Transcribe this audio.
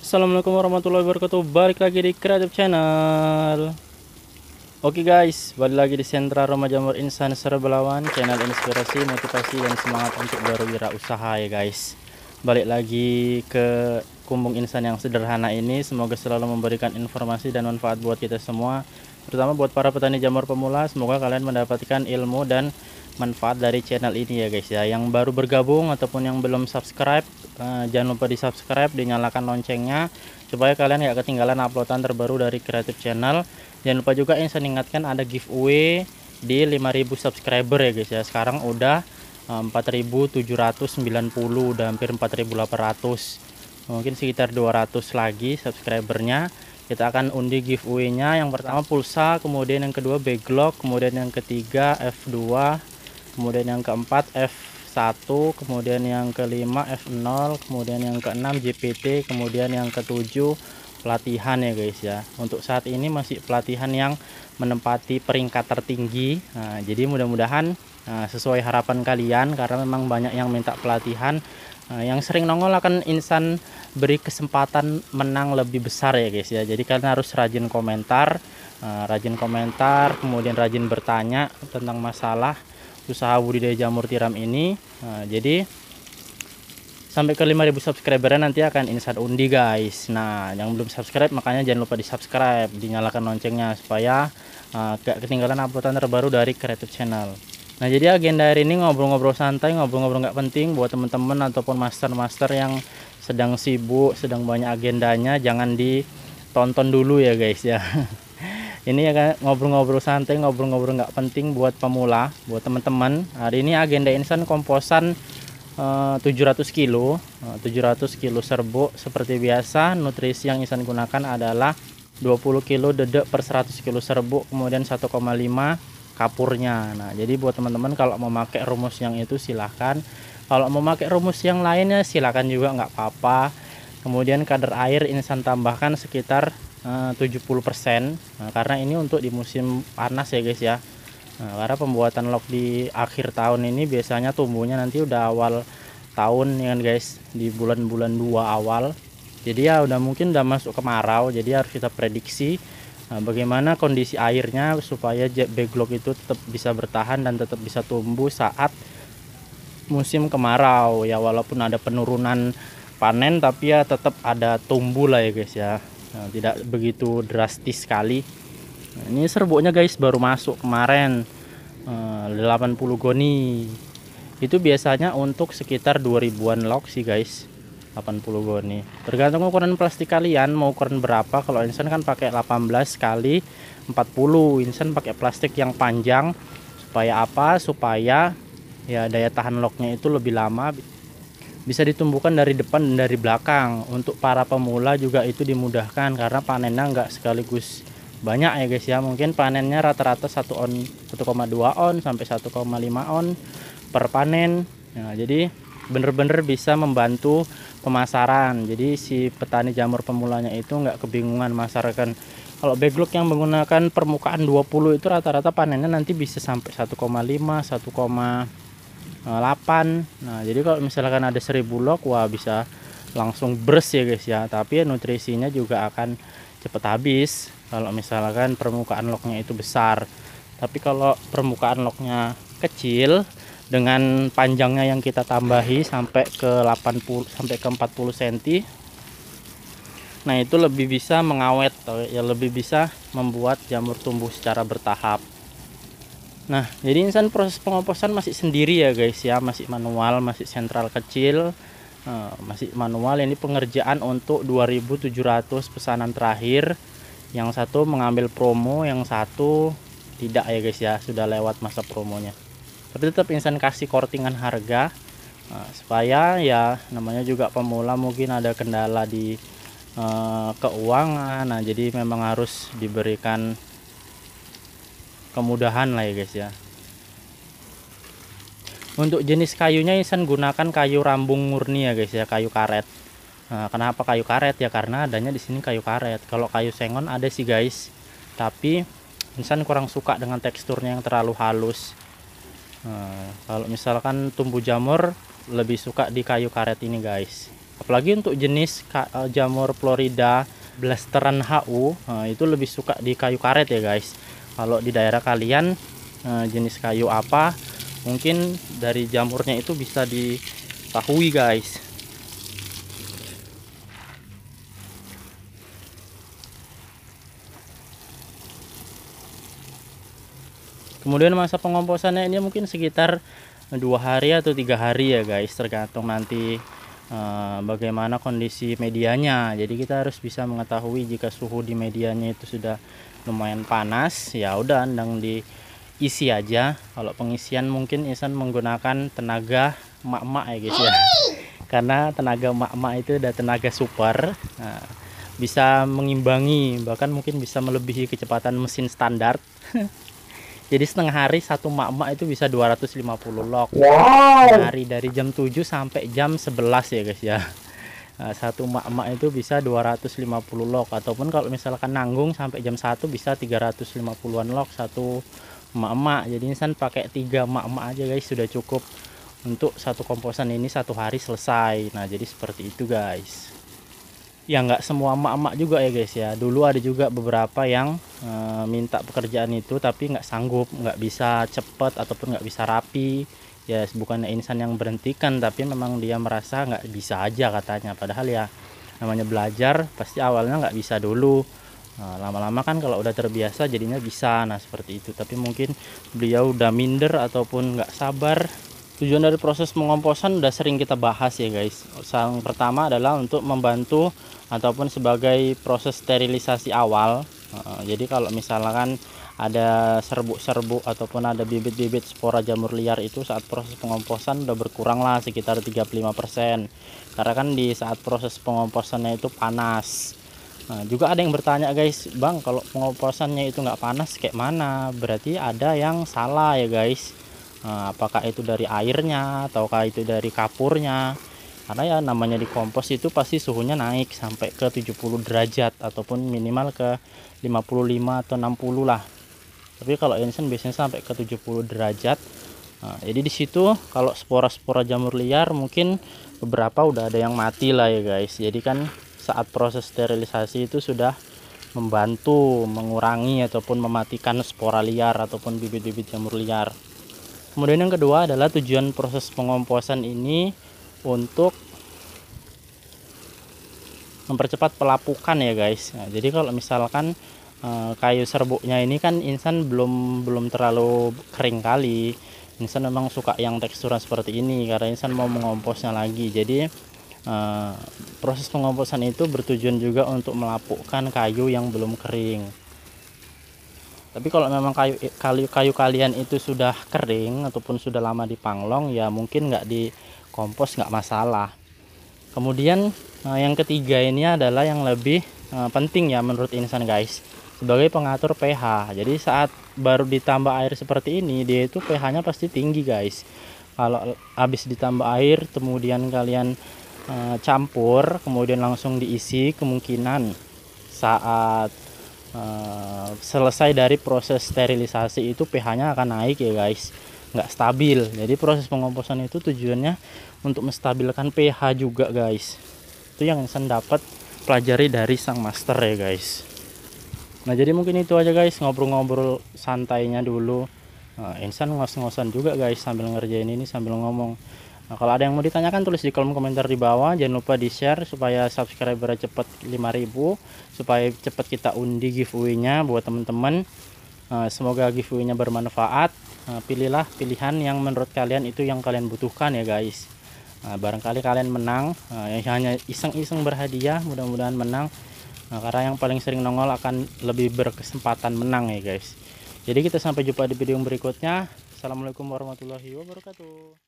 Assalamualaikum warahmatullahi wabarakatuh. Balik lagi di Creative Channel. Oke guys, balik lagi di Sentra Roma Jamur Insan Serbelawan, channel inspirasi, motivasi, dan semangat untuk berwirausaha ya guys. Balik lagi ke kumbung insan yang sederhana ini. Semoga selalu memberikan informasi dan manfaat buat kita semua, terutama buat para petani jamur pemula. Semoga kalian mendapatkan ilmu dan manfaat dari channel ini ya guys ya. Yang baru bergabung ataupun yang belum subscribe, jangan lupa di subscribe, dinyalakan loncengnya supaya kalian gak ketinggalan uploadan terbaru dari Creative Channel. Jangan lupa juga yang saya ingatkan, ada giveaway di 5000 subscriber ya guys ya. Sekarang udah 4790, udah hampir 4800, mungkin sekitar 200 lagi subscribernya. Kita akan undi giveaway-nya. Yang pertama pulsa, kemudian yang kedua backlog, kemudian yang ketiga F2, kemudian yang keempat F1, kemudian yang kelima F0, kemudian yang keenam JPT, kemudian yang ketujuh pelatihan ya guys ya. Untuk saat ini masih pelatihan yang menempati peringkat tertinggi. Nah, jadi mudah-mudahan sesuai harapan kalian, karena memang banyak yang minta pelatihan. Yang sering nongol akan insan beri kesempatan menang lebih besar ya guys ya. Jadi kalian harus rajin komentar, kemudian rajin bertanya tentang masalah usaha budidaya jamur tiram ini. Jadi sampai ke 5000 subscriber nanti akan insan undi guys. Nah, yang belum subscribe makanya jangan lupa di subscribe, dinyalakan loncengnya supaya gak ketinggalan uploadan terbaru dari Creative Channel. Nah, jadi agenda hari ini ngobrol-ngobrol santai, ngobrol-ngobrol nggak penting buat teman-teman ataupun master-master yang sedang sibuk, sedang banyak agendanya. Jangan ditonton dulu ya guys ya. Ini ya kan, ngobrol-ngobrol santai, ngobrol-ngobrol nggak penting buat pemula, buat teman-teman. Hari ini agenda insan komposan 700 kilo 700 kilo serbuk. Seperti biasa, nutrisi yang insan gunakan adalah 20 kilo dedek per 100 kilo serbuk, kemudian 1,5 kapurnya. Nah, jadi buat teman-teman kalau mau pakai rumus yang itu silahkan, kalau mau pakai rumus yang lainnya silahkan juga, nggak apa-apa. Kemudian kadar air insan tambahkan sekitar 70%. Nah, karena ini untuk di musim panas ya guys ya. Nah, karena pembuatan log di akhir tahun ini biasanya tumbuhnya nanti udah awal tahun ya kan guys, di bulan-bulan 2 awal. Jadi ya udah mungkin udah masuk kemarau, jadi harus kita prediksi bagaimana kondisi airnya supaya backlog itu tetap bisa bertahan dan tetap bisa tumbuh saat musim kemarau ya. Walaupun ada penurunan panen, tapi ya tetap ada tumbuh lah ya guys ya. Nah, tidak begitu drastis sekali. Nah, ini serbuknya guys baru masuk kemarin 80 goni. Itu biasanya untuk sekitar 2000-an log sih guys. 80 goni. Tergantung ukuran plastik kalian mau ukuran berapa. Kalau insan kan pakai 18 kali 40. Insan pakai plastik yang panjang supaya apa? Supaya ya daya tahan lognya itu lebih lama. Bisa ditumbuhkan dari depan dan dari belakang. Untuk para pemula juga itu dimudahkan karena panennya nggak sekaligus banyak ya guys ya. Mungkin panennya rata-rata 1 on, 1,2 on sampai 1,5 on per panen. Nah, jadi bener-bener bisa membantu pemasaran. Jadi si petani jamur pemulanya itu nggak kebingungan masarkan. Kalau backlog yang menggunakan permukaan 20 itu rata-rata panennya nanti bisa sampai 1,5, 1,8. Nah, jadi kalau misalkan ada 1000 log, wah bisa langsung beres ya guys ya. Tapi nutrisinya juga akan cepat habis kalau misalkan permukaan lognya itu besar. Tapi kalau permukaan lognya kecil, dengan panjangnya yang kita tambahi sampai ke 80 sampai ke 40 cm, nah itu lebih bisa mengawet ya, lebih bisa membuat jamur tumbuh secara bertahap. Nah, jadi insan proses pengoposan masih sendiri ya guys ya, masih manual, masih sentral kecil, masih manual. Ini pengerjaan untuk 2700 pesanan terakhir. Yang satu mengambil promo, yang satu tidak ya guys ya, sudah lewat masa promonya. Tapi tetap insan kasih kortingan harga, supaya ya namanya juga pemula, mungkin ada kendala di keuangan. Nah, jadi memang harus diberikan kemudahan lah ya guys ya. Untuk jenis kayunya insan gunakan kayu rambung murni ya guys ya, kayu karet. Nah, kenapa kayu karet ya? Karena adanya di sini kayu karet. Kalau kayu sengon ada sih guys, tapi insan kurang suka dengan teksturnya yang terlalu halus. Nah, kalau misalkan tumbuh jamur lebih suka di kayu karet ini guys. Apalagi untuk jenis jamur Florida blasteran HU, itu lebih suka di kayu karet ya guys. Kalau di daerah kalian jenis kayu apa, mungkin dari jamurnya itu bisa diketahui guys. Kemudian masa pengomposannya ini mungkin sekitar 2 hari atau 3 hari ya guys, tergantung nanti bagaimana kondisi medianya. Jadi kita harus bisa mengetahui jika suhu di medianya itu sudah lumayan panas, ya udah andang diisi aja. Kalau pengisian mungkin Ihsan menggunakan tenaga emak-emak ya guys ya, karena tenaga emak-emak itu ada tenaga super, bisa mengimbangi, bahkan mungkin bisa melebihi kecepatan mesin standar. Jadi setengah hari satu emak-emak itu bisa 250 log. Hari dari jam 7 sampai jam 11 ya guys ya. Satu emak-emak itu bisa 250 log, ataupun kalau misalkan nanggung sampai jam 1 bisa 350-an log satu emak-emak. Jadi Ihsan pakai 3 emak-emak aja guys, sudah cukup untuk satu komposan ini 1 hari selesai. Nah jadi seperti itu guys. Ya nggak semua emak-emak juga ya guys ya. Dulu ada juga beberapa yang minta pekerjaan itu tapi nggak sanggup, nggak bisa cepet ataupun nggak bisa rapi. Ya bukannya Ihsan yang berhentikan, tapi memang dia merasa nggak bisa aja katanya. Padahal ya namanya belajar pasti awalnya nggak bisa dulu. Lama-lama kan kalau udah terbiasa jadinya bisa. Nah seperti itu. Tapi mungkin beliau udah minder ataupun nggak sabar. Tujuan dari proses pengomposan udah sering kita bahas ya guys. Yang pertama adalah untuk membantu ataupun sebagai proses sterilisasi awal. Jadi kalau misalkan ada serbuk-serbuk ataupun ada bibit-bibit spora jamur liar itu saat proses pengomposan udah berkurang lah sekitar 35%. Karena kan di saat proses pengomposannya itu panas. Juga ada yang bertanya guys, Bang kalau pengomposannya itu nggak panas kayak mana? Berarti ada yang salah ya guys. Apakah itu dari airnya ataukah itu dari kapurnya? Karena ya namanya di kompos itu pasti suhunya naik sampai ke 70 derajat ataupun minimal ke 55 atau 60 lah. Tapi kalau Ihsan biasanya sampai ke 70 derajat. Jadi di situ kalau spora-spora jamur liar mungkin beberapa udah ada yang mati lah ya guys. Jadi kan saat proses sterilisasi itu sudah membantu mengurangi ataupun mematikan spora liar ataupun bibit-bibit jamur liar. Kemudian yang kedua adalah tujuan proses pengomposan ini untuk mempercepat pelapukan ya guys. Jadi kalau misalkan kayu serbuknya ini kan Ihsan belum terlalu kering kali. Ihsan memang suka yang teksturan seperti ini karena Ihsan mau mengomposnya lagi. Jadi proses pengomposan itu bertujuan juga untuk melapukkan kayu yang belum kering. Tapi kalau memang kayu kalian itu sudah kering ataupun sudah lama dipanglong, ya mungkin nggak dikompos nggak masalah. Kemudian yang ketiga ini adalah yang lebih penting ya menurut Ihsan guys, sebagai pengatur pH. Jadi saat baru ditambah air seperti ini, dia itu pH-nya pasti tinggi guys. Kalau habis ditambah air kemudian kalian campur kemudian langsung diisi, kemungkinan saat selesai dari proses sterilisasi itu pH-nya akan naik ya guys, nggak stabil. Jadi proses pengomposan itu tujuannya untuk menstabilkan pH juga guys. Itu yang Ihsan dapat pelajari dari sang master ya guys. Nah jadi mungkin itu aja guys, ngobrol-ngobrol santainya dulu. Ihsan ngos-ngosan juga guys sambil ngerjain ini sambil ngomong. Nah, kalau ada yang mau ditanyakan tulis di kolom komentar di bawah. Jangan lupa di share supaya subscriber cepat 5.000, supaya cepat kita undi giveaway-nya buat teman-teman. Semoga giveaway-nya bermanfaat. Pilihlah pilihan yang menurut kalian itu yang kalian butuhkan ya guys. Barangkali kalian menang, yang hanya iseng-iseng berhadiah, mudah-mudahan menang. Karena yang paling sering nongol akan lebih berkesempatan menang ya guys. Jadi kita sampai jumpa di video berikutnya. Assalamualaikum warahmatullahi wabarakatuh.